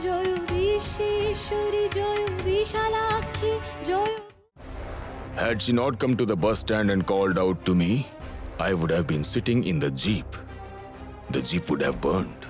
Joy Bishweshwari Joy Bishalakshi Joy. Had she not come to the bus stand and called out to me, I would have been sitting in the jeep. The jeep would have burned,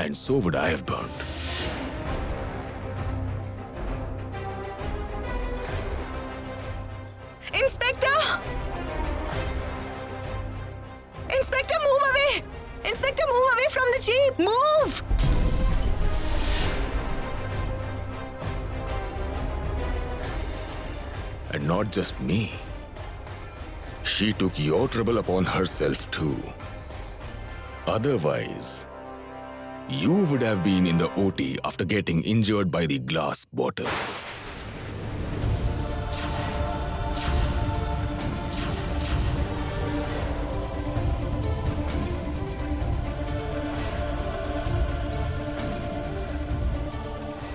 and so would I have burned. Inspector! Inspector, move away! Inspector, move away from the jeep! Move! And not just me. She took your trouble upon herself too. Otherwise, you would have been in the OT after getting injured by the glass bottle.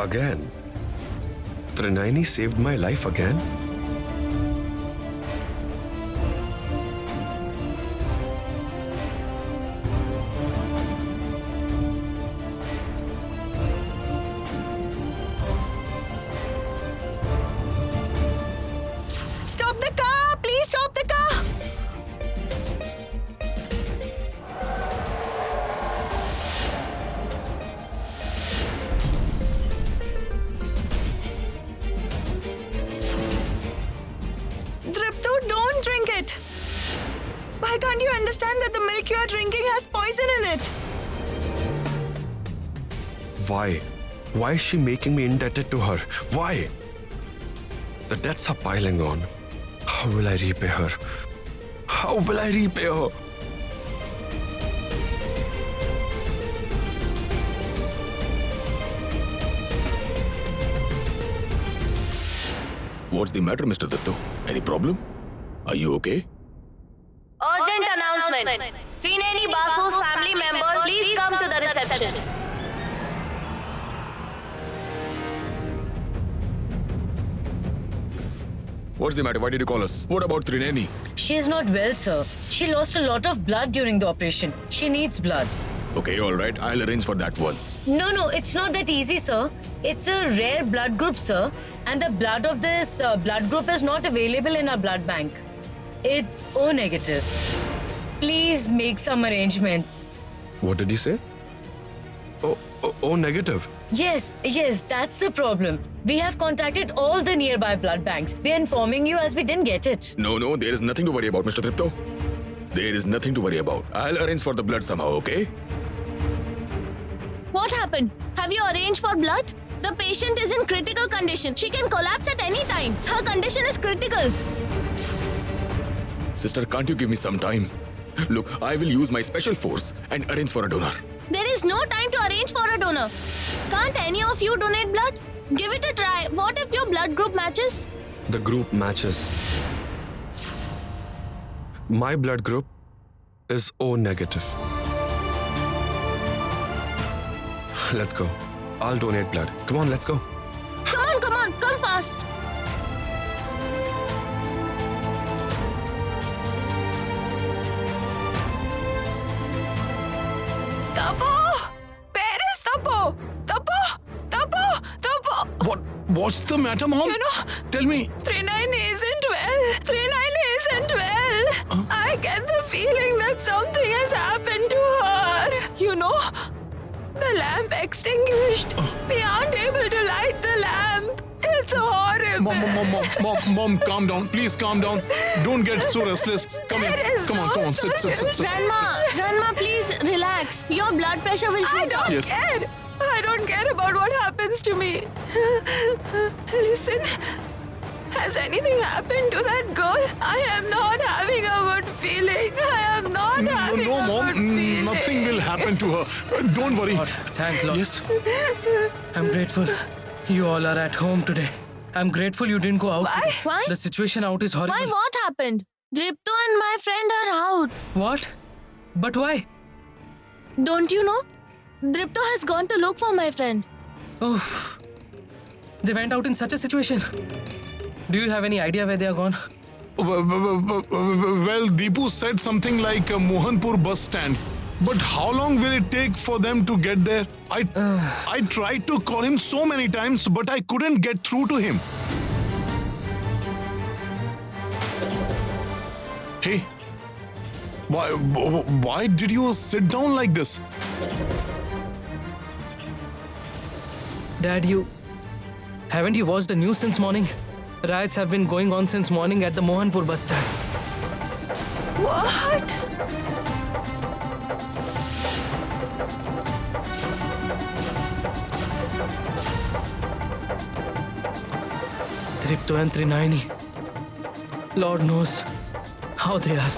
Again? Trinayani saved my life again? Stop the car! Please stop the car! Dripto, don't drink it! Why can't you understand that the milk you are drinking has poison in it? Why? Why is she making me indebted to her? Why? The debts are piling on. How will I repay her? How will I repay her? What's the matter, Mr. Datto? Any problem? Are you okay? Urgent announcement. Trineni Basu's family member, please come to the reception. What's the matter? Why did you call us? What about Trineni? She is not well, sir. She lost a lot of blood during the operation. She needs blood. Okay, all right. I'll arrange for that once. No, it's not that easy, sir. It's a rare blood group, sir. And the blood of this blood group is not available in our blood bank. It's O negative. Please make some arrangements. What did he say? Oh, negative. Yes, that's the problem. We have contacted all the nearby blood banks. We are informing you as we didn't get it. No, there is nothing to worry about, Mr. Tripto. There is nothing to worry about. I'll arrange for the blood somehow, okay? What happened? Have you arranged for blood? The patient is in critical condition. She can collapse at any time. Her condition is critical. Sister, can't you give me some time? Look, I will use my special force and arrange for a donor. There is no time to arrange for a donor. Can't any of you donate blood? Give it a try. What if your blood group matches? The group matches. My blood group is O negative. Let's go. I'll donate blood. Come on, let's go. Come on, come fast. Tapo! Where is Tapo? Tapo! What's the matter, Mom? You know, Tell me. Trinayani isn't well. I get the feeling that something has happened to her. You know, the lamp extinguished. We aren't able to light the lamp. It's horrible. Mom, calm down. Please calm down. Don't get so restless. Come here. There is Come on, no come on. Sit. Grandma, please relax. Your blood pressure will I shoot don't up. Yes. care. I don't care about what happens to me. Listen, has anything happened to that girl? I am not having a good feeling. I am not having No, a Mom. good feeling. Nothing will happen to her. Don't worry. God, thank Lord. Yes. I'm grateful you all are at home today. I'm grateful you didn't go out. Why? Why? The situation out is horrible. Why? What happened? Dripto and my friend are out. What? But why? Don't you know? Dripto has gone to look for my friend. Oh, they went out in such a situation. Do you have any idea where they are gone? Well, Deepu said something like Mohanpur bus stand. But how long will it take for them to get there? I tried to call him so many times, but I couldn't get through to him. Hey, why did you sit down like this? Dad, haven't you watched the news since morning? Riots have been going on since morning at the Mohanpur bus stand. What? Tripto and Trinayani. Lord knows how they are.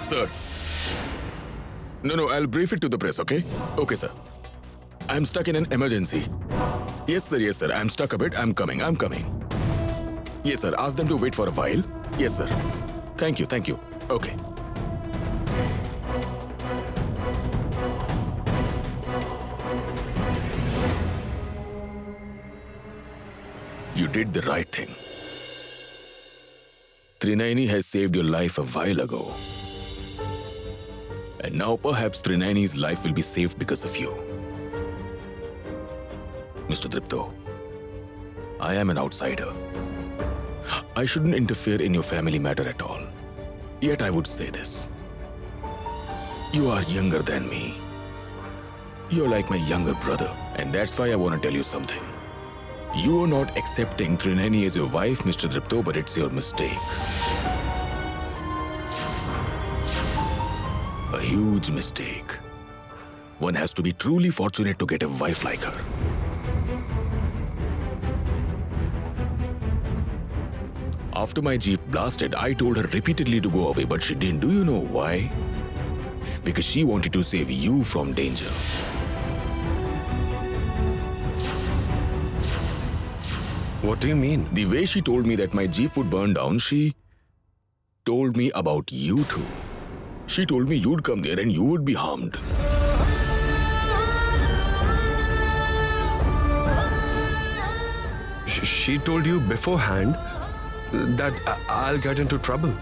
Sir. No, I'll brief it to the press, okay? Okay, sir. I'm stuck in an emergency. Yes, sir. I'm stuck a bit. I'm coming. Yes, sir. Ask them to wait for a while. Yes, sir. Thank you. Okay. You did the right thing. Trinayani has saved your life a while ago. And now perhaps Trinayani's life will be saved because of you. Mr. Tripto, I am an outsider. I shouldn't interfere in your family matter at all. Yet I would say this. You are younger than me. You're like my younger brother, and that's why I want to tell you something. You are not accepting Trinayani as your wife, Mr. Tripto, but it's your mistake. A huge mistake. One has to be truly fortunate to get a wife like her. After my jeep blasted, I told her repeatedly to go away, but she didn't. Do you know why? Because she wanted to save you from danger. What do you mean? The way she told me that my jeep would burn down, she told me about you too. She told me you'd come there and you would be harmed. She told you beforehand that I'll get into trouble.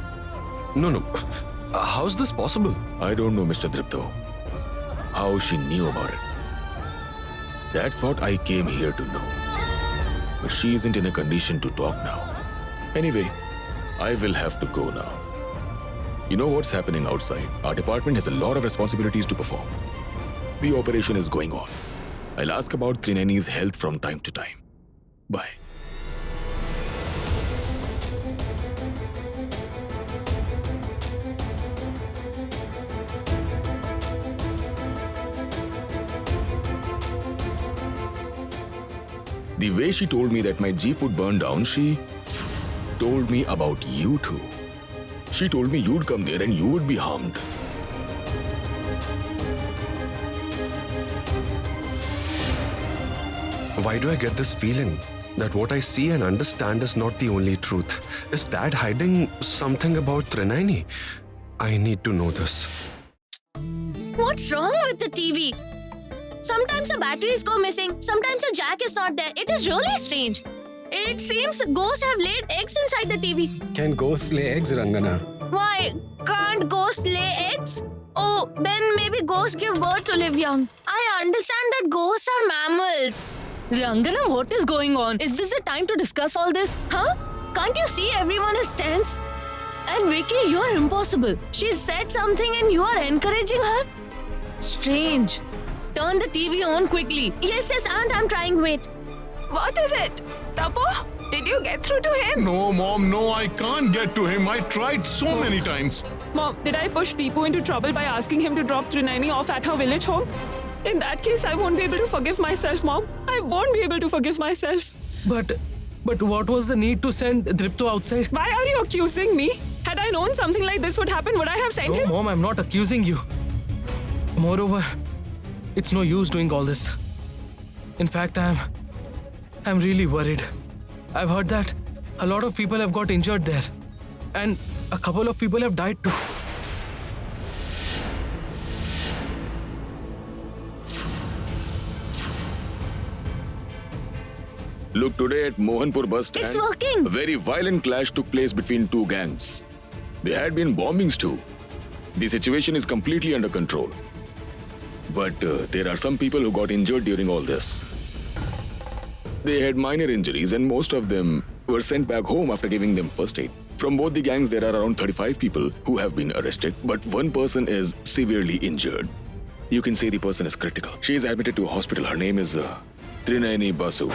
No. How's this possible? I don't know, Mr. Tripto, how she knew about it. That's what I came here to know. But she isn't in a condition to talk now. Anyway, I will have to go now. You know what's happening outside? Our department has a lot of responsibilities to perform. The operation is going on. I'll ask about Trinayani's health from time to time. Bye. The way she told me that my jeep would burn down, she told me about you too. She told me you'd come there and you would be harmed. Why do I get this feeling that what I see and understand is not the only truth? Is Dad hiding something about Trinayani? I need to know this. What's wrong with the TV? Sometimes the batteries go missing, sometimes the jack is not there. It is really strange. It seems ghosts have laid eggs inside the TV. Can ghosts lay eggs, Rangana? Why? Can't ghosts lay eggs? Oh, then maybe ghosts give birth to live young. I understand that ghosts are mammals. Ranganam, what is going on? Is this the time to discuss all this? Huh? Can't you see everyone is tense? And Vicky, you're impossible. She said something and you are encouraging her? Strange. Turn the TV on quickly. Yes, Aunt, I'm trying. Wait. What is it? Tapo, did you get through to him? No, Mom, no, I can't get to him. I tried so many times. Mom, did I push Tipu into trouble by asking him to drop Trinani off at her village home? In that case, I won't be able to forgive myself, Mom. I won't be able to forgive myself. But what was the need to send Dripto outside? Why are you accusing me? Had I known something like this would happen, would I have sent No, him? Mom, I'm not accusing you. Moreover, it's no use doing all this. In fact, I'm really worried. I've heard that a lot of people have got injured there. And a couple of people have died too. Look, today at Mohanpur bus stand, It's working. a very violent clash took place between two gangs. There had been bombings too. The situation is completely under control. But there are some people who got injured during all this. They had minor injuries and most of them were sent back home after giving them first aid. From both the gangs, there are around 35 people who have been arrested, but one person is severely injured. You can say the person is critical. She is admitted to a hospital. Her name is Trinani Basu.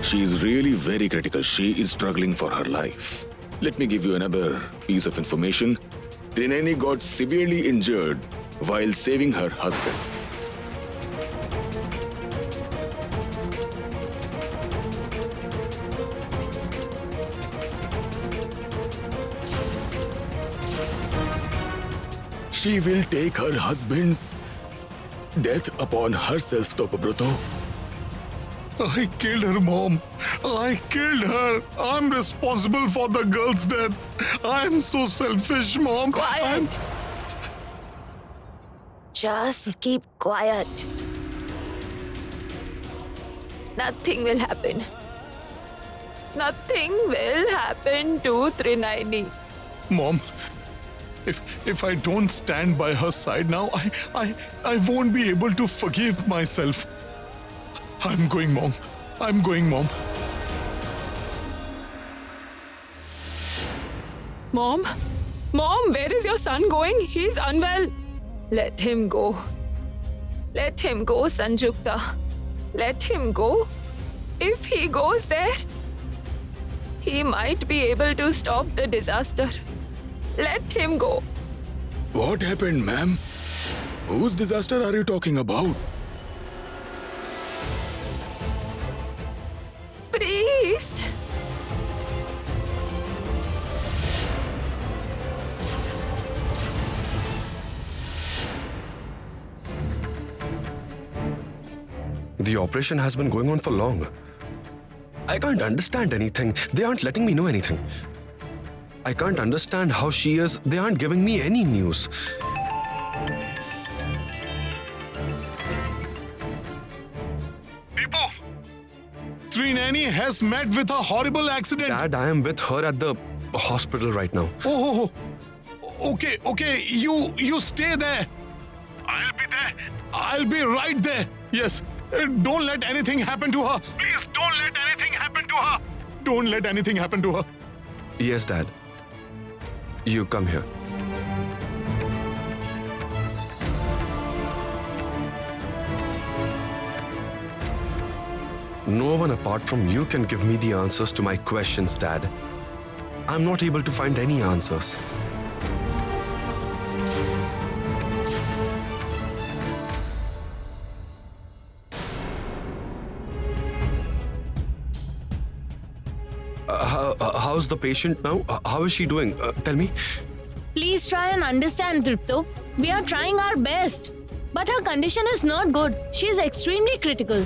She is really very critical. She is struggling for her life. Let me give you another piece of information. Trinani got severely injured while saving her husband. She will take her husband's death upon herself, Topabroto. I killed her, Mom. I killed her. I'm responsible for the girl's death. I'm so selfish, Mom. Quiet. Just keep quiet. Nothing will happen. Nothing will happen to Trinani. Mom, if I don't stand by her side now, I won't be able to forgive myself. I'm going, Mom. I'm going, Mom. Mom? Mom, where is your son going? He's unwell. Let him go. Let him go, Sanjukta. Let him go. If he goes there, he might be able to stop the disaster. Let him go. What happened, ma'am? Whose disaster are you talking about? Priest. The operation has been going on for long. I can't understand anything. They aren't letting me know anything. I can't understand how she is. They aren't giving me any news. People, Trinani has met with a horrible accident. Dad, I am with her at the hospital right now. Oh, okay. You stay there. I'll be there. I'll be right there. Yes. Don't let anything happen to her. Please don't let anything happen to her. Don't let anything happen to her. Yes, Dad. You come here. No one apart from you can give me the answers to my questions, Dad. I'm not able to find any answers. How's the patient now? How is she doing? Tell me. Please try and understand, Dripto. We are trying our best. But her condition is not good. She is extremely critical.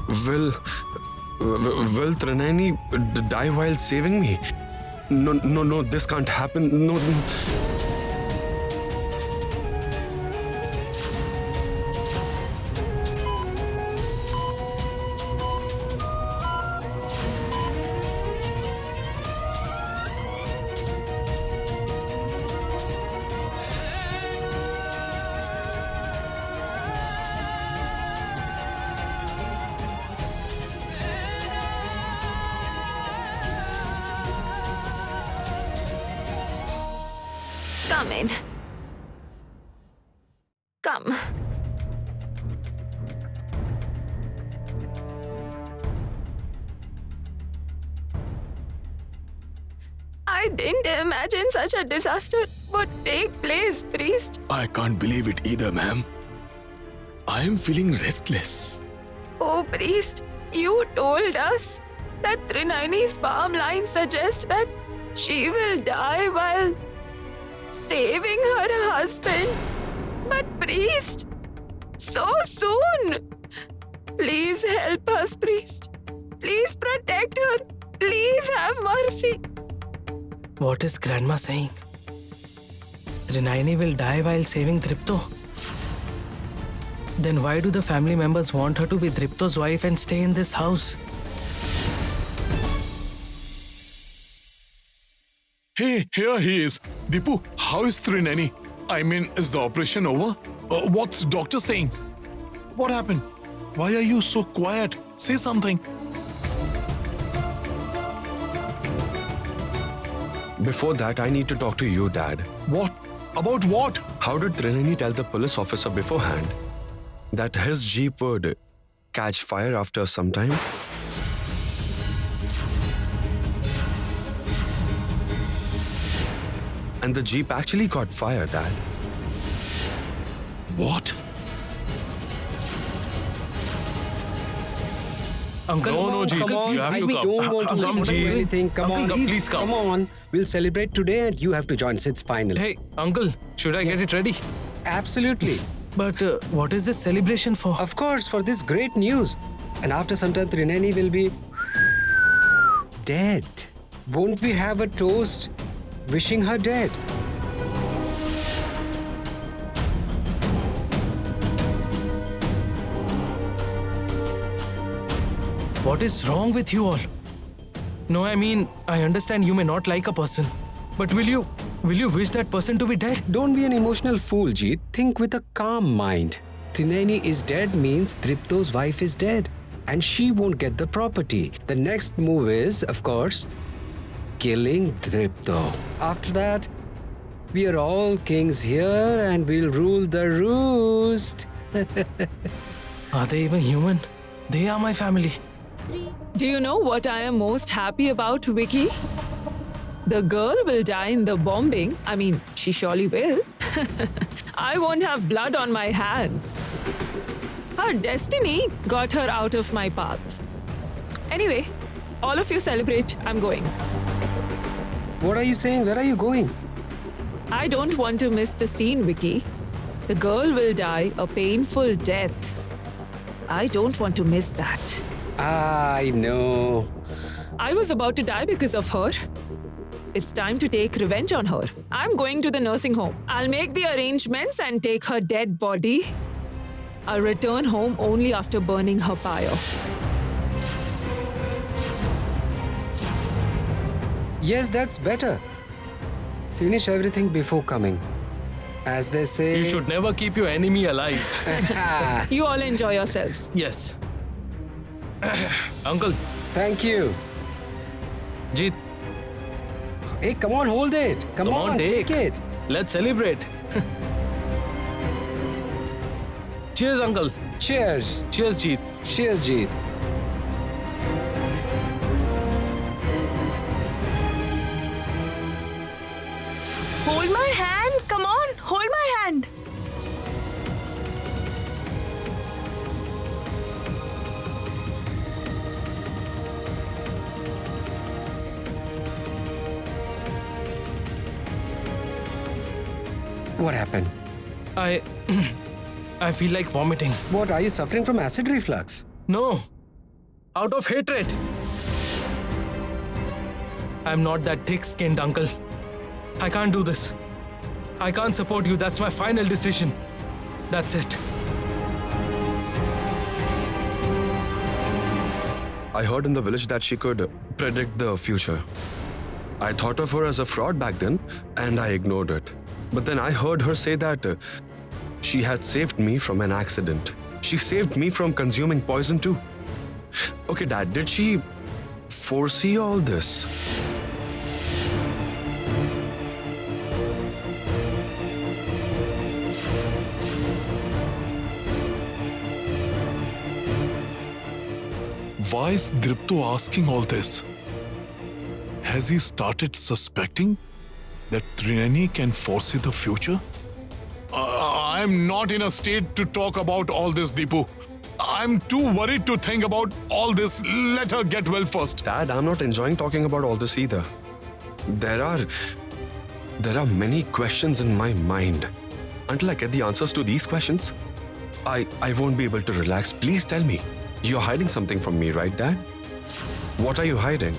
Will Trinani die while saving me? No, this can't happen. No. Come in. Come. I didn't imagine such a disaster would take place, priest. I can't believe it either, ma'am. I am feeling restless. Oh, priest, you told us that Trinani's palm lines suggest that she will die while saving her husband. But priest, so soon. Please help us, priest. Please protect her. Please have mercy. What is Grandma saying? Trinayani will die while saving Dripto. Then why do the family members want her to be Dripto's wife and stay in this house? Hey, here he is. Deepu, how is Trinani? I mean, is the operation over? What's doctor saying? What happened? Why are you so quiet? Say something. Before that, I need to talk to you, Dad. What? About what? How did Trinani tell the police officer beforehand that his jeep would catch fire after some time? And the jeep actually caught fire, Dad. What? Uncle, No, Jeet, come on. you have I to come. don't want to Come, listen to Jeet. anything. Come Uncle, on, please come. Come on. We'll celebrate today and you have to join Sid's final. Hey, Uncle, should I get it ready? Absolutely. But what is this celebration for? Of course, for this great news. And after some time, Trinani will be dead. Won't we have a toast wishing her dead? What is wrong with you all? No, I mean, I understand you may not like a person, but will you wish that person to be dead? Don't be an emotional fool, Jeet. Think with a calm mind. Trinani is dead means Dripto's wife is dead. And she won't get the property. The next move is, of course, killing Dripto. After that, we are all kings here and we'll rule the roost. Are they even human? They are my family. Do you know what I am most happy about, Vicky? The girl will die in the bombing. I mean, she surely will. I won't have blood on my hands. Her destiny got her out of my path. Anyway, all of you celebrate. I'm going. What are you saying? Where are you going? I don't want to miss the scene, Vicky. The girl will die a painful death. I don't want to miss that. I know. I was about to die because of her. It's time to take revenge on her. I'm going to the nursing home. I'll make the arrangements and take her dead body. I'll return home only after burning her pyre. Yes, that's better. Finish everything before coming. As they say. You should never keep your enemy alive. You all enjoy yourselves. Yes. Uncle, Thank you. Jeet, Hey, come on, hold it. Come on, take it. let's celebrate. Cheers, Uncle. Cheers. Cheers, Jeet. Cheers, Jeet. Hold my hand. Come on, hold my hand. What happened? I feel like vomiting. What, are you suffering from acid reflux? No, out of hatred. I'm not that thick-skinned, uncle. I can't do this. I can't support you. That's my final decision. That's it. I heard in the village that she could predict the future. I thought of her as a fraud back then, and I ignored it. But then I heard her say that she had saved me from an accident. She saved me from consuming poison too. Okay, Dad, did she foresee all this? Why is Dripto asking all this? Has he started suspecting that Trineni can foresee the future? I'm not in a state to talk about all this, Deepu. I'm too worried to think about all this. Let her get well first. Dad, I'm not enjoying talking about all this either. There are many questions in my mind. Until I get the answers to these questions, I won't be able to relax. Please tell me. You're hiding something from me, right, Dad? What are you hiding?